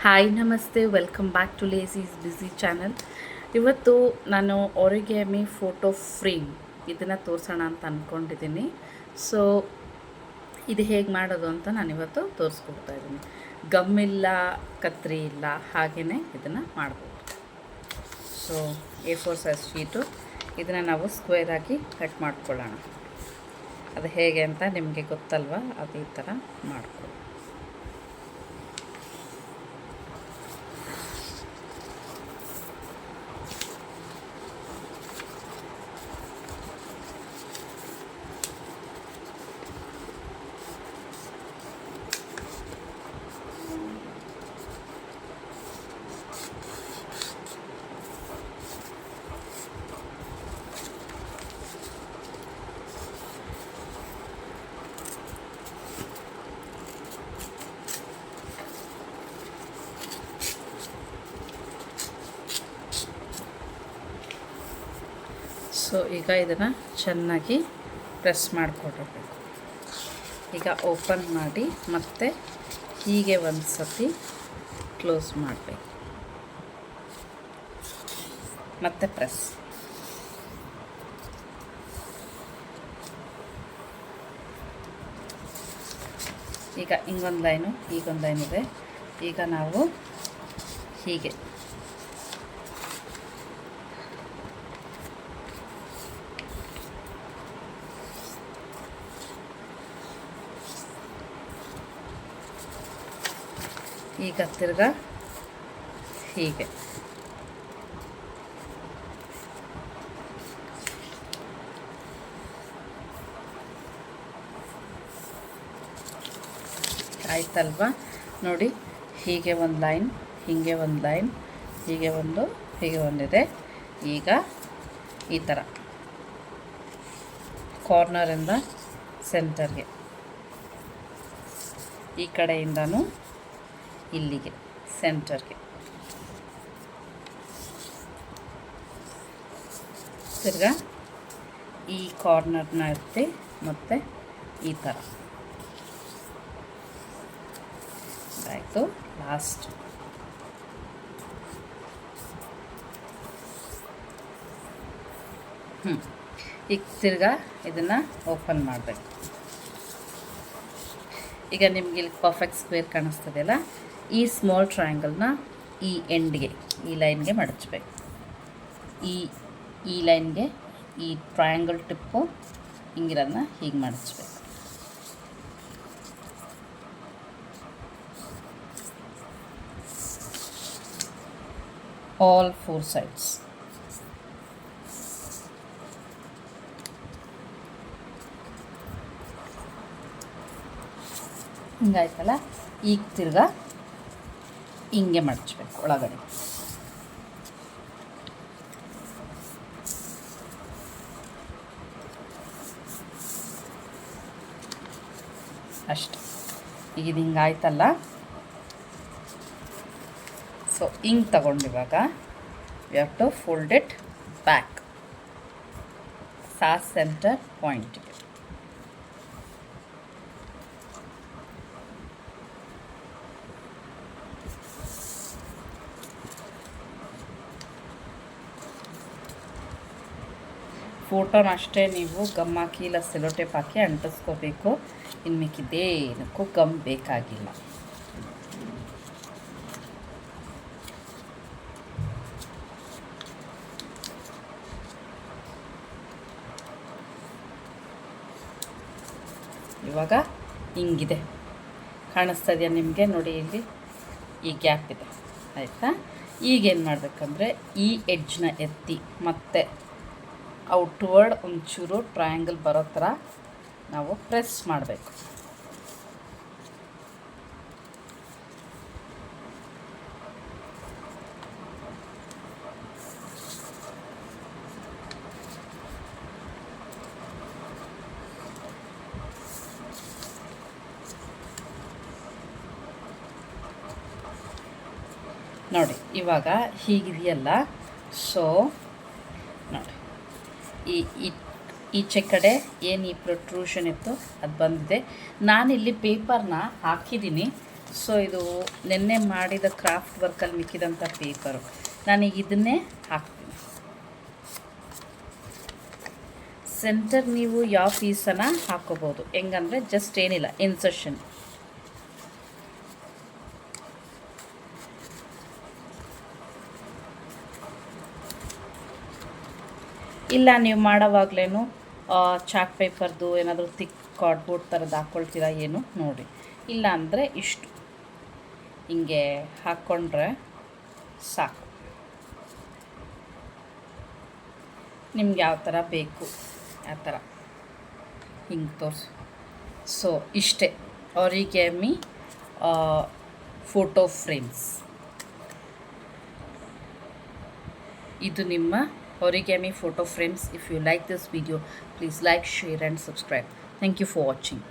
Hi ನಮಸ್ತೆ, welcome back to Lacy's busy channel. ಇವತ್ತು ನಾನು ಒರಿಗ್ಯಾಮಿ ಫೋಟೋ ಫ್ರೇಮ್ ಇದನ್ನು ತೋರಿಸೋಣ ಅಂತ ಅಂದ್ಕೊಂಡಿದ್ದೀನಿ. ಸೊ ಇದು ಹೇಗೆ ಮಾಡೋದು ಅಂತ ನಾನಿವತ್ತು ತೋರಿಸ್ಕೊಡ್ತಾ ಇದ್ದೀನಿ. ಗಮ್ ಇಲ್ಲ, ಕತ್ರಿ ಇಲ್ಲ, ಹಾಗೆಯೇ ಇದನ್ನು ಮಾಡ್ಬೋದು. ಸೊ A4 ಸೈಜ್ ಶೀಟು, ಇದನ್ನು ನಾವು ಸ್ಕ್ವೇರಾಗಿ ಕಟ್ ಮಾಡ್ಕೊಳ್ಳೋಣ. ಅದು ಹೇಗೆ ಅಂತ ನಿಮಗೆ ಗೊತ್ತಲ್ವ, ಅದು ಈ ಥರ ಮಾಡ್ಕೊಳ್ಳಿ. ಸೊ ಈಗ ಇದನ್ನು ಚೆನ್ನಾಗಿ ಪ್ರೆಸ್ ಮಾಡಿಕೊಡ್ಬೇಕು. ಈಗ ಓಪನ್ ಮಾಡಿ ಮತ್ತೆ ಹೀಗೆ ಒಂದು ಸತಿ ಕ್ಲೋಸ್ ಮಾಡಬೇಕು, ಮತ್ತೆ ಪ್ರೆಸ್. ಈಗ ಹಿಂಗೊಂದು ಲೈನು, ಈಗೊಂದು ಲೈನ್ ಇದೆ. ಈಗ ನಾವು ಹೀಗೆ ಈಗ ತಿರ್ಗಾ ಹೀಗೆ ಆಯ್ತಲ್ವಾ? ನೋಡಿ, ಹೀಗೆ ಒಂದು ಲೈನ್, ಹೀಗೆ ಒಂದು ಲೈನ್, ಹೀಗೆ ಒಂದು, ಹೀಗೆ ಒಂದಿದೆ. ಈಗ ಈ ಥರ ಕಾರ್ನರಿಂದ ಸೆಂಟರ್ಗೆ, ಈ ಕಡೆಯಿಂದನೂ ಇಲ್ಲಿಗೆ ಸೆಂಟರ್ಗೆ, ತಿರ್ಗಾ ಈ ಕಾರ್ನರ್ನ ಎತ್ತಿ ಮತ್ತು ಈ ಥರ ಆಯಿತು. ಲಾಸ್ಟ್ ಈಗ ತಿರ್ಗಾ ಇದನ್ನು ಓಪನ್ ಮಾಡಬೇಕು. ಈಗ ನಿಮ್ಗೆ ಇಲ್ಲಿ ಪರ್ಫೆಕ್ಟ್ ಸ್ಕ್ವೇರ್ ಕಾಣಿಸ್ತದೆಯಲ್ಲ, ಈ ಸ್ಮಾಲ್ ಟ್ರಯಾಂಗಲ್ನ ಈ ಎಂಡ್ಗೆ, ಈ ಲೈನ್ಗೆ ಮಡಚಬೇಕು. ಈ ಲೈನ್ಗೆ ಈ ಟ್ರಯಾಂಗಲ್ ಟಿಪ್ಪು ಹಿಂಗಿರೋದನ್ನ ಹೀಗೆ ಮಡಚಬೇಕು. All 4 sides. ಹಿಂಗಾಯ್ತಲ್ಲ. ಈಗ ತಿರ್ಗಾ ಹಿಂಗೆ ಮಡಚಬೇಕು ಒಳಗಡೆ. ಅಷ್ಟೆ. ಈಗ ಇದು ಹಿಂಗಾಯ್ತಲ್ಲ. ಸೊ ಹಿಂಗೆ ತಗೊಂಡಿವಾಗ we have to fold it back center ಪಾಯಿಂಟ್ಗೆ. ಫೋಟೋನ ಅಷ್ಟೇ ನೀವು ಗಮ್ ಹಾಕಿ ಇಲ್ಲ ಸೆಲೋಟೇಪ್ ಹಾಕಿ ಅಂಟಿಸ್ಕೋಬೇಕು. ಇನ್ನು ಮಿಕ್ಕಿದ್ದೇನಕ್ಕೂ ಗಮ್ ಬೇಕಾಗಿಲ್ಲ. ಇವಾಗ ಹಿಂಗಿದೆ, ಕಾಣಿಸ್ತಾ ಇದೆಯಾ ನಿಮಗೆ? ನೋಡಿ, ಇಲ್ಲಿ ಈ ಗ್ಯಾಪ್ ಇದೆ, ಆಯಿತಾ? ಈಗೇನು ಮಾಡಬೇಕಂದ್ರೆ ಈ ಎಡ್ಜ್ನ ಎತ್ತಿ ಮತ್ತೆ ಔಟ್ವರ್ಡ್ ಒಂಚೂರು ಟ್ರಯಾಂಗಲ್ ಬರೋ ಥರ ನಾವು ಪ್ರೆಸ್ ಮಾಡಬೇಕು. ನೋಡಿ, ಇವಾಗ ಹೀಗಿದೆಯಲ್ಲ. ಸೊ ನೋಡಿ, ಈಚೆ ಕಡೆ ಏನು ಈ ಪ್ರೊಟ್ರೂಷನ್ ಇತ್ತು ಅದು ಬಂದಿದೆ. ನಾನಿಲ್ಲಿ ಪೇಪರ್ನ ಹಾಕಿದ್ದೀನಿ. ಸೊ ಇದು ನೆನ್ನೆ ಮಾಡಿದ ಕ್ರಾಫ್ಟ್ ವರ್ಕಲ್ಲಿ ಮಿಕ್ಕಿದಂಥ ಪೇಪರು. ನಾನೀಗ ಇದನ್ನೇ ಹಾಕ್ತೀನಿ. ಸೆಂಟರ್ ನೀವು ಯಾವ ಪೀಸನ್ನು ಹಾಕೋಬೋದು, ಹೆಂಗಂದರೆ ಜಸ್ಟ್ ಏನಿಲ್ಲ, ಇನ್ಸರ್ಷನ್. ಇಲ್ಲ ನೀವು ಮಾಡೋವಾಗ್ಲೇನು ಚಾರ್ಟ್ ಪೇಪರ್ದು ಏನಾದರೂ ತಿಕ್ ಕಾರ್ಡ್ಬೋರ್ಡ್ ಥರದ್ದು ಹಾಕ್ಕೊಳ್ತೀರಾ ಏನು ನೋಡಿ. ಇಲ್ಲ ಅಂದರೆ ಇಷ್ಟು ಹಿಂಗೆ ಹಾಕ್ಕೊಂಡ್ರೆ ಸಾಕು. ನಿಮ್ಗೆ ಯಾವ ಥರ ಬೇಕು ಆ ಥರ ಹಿಂಗೆ ತೋರಿಸು. ಸೊ ಇಷ್ಟೇ ಆರಿಗ್ಯಾಮಿ ಫೋಟೋ ಫ್ರೇಮ್ಸ್. ಇದು ನಿಮ್ಮ origami photo frames. If you like this video, please like, share and subscribe. Thank you for watching.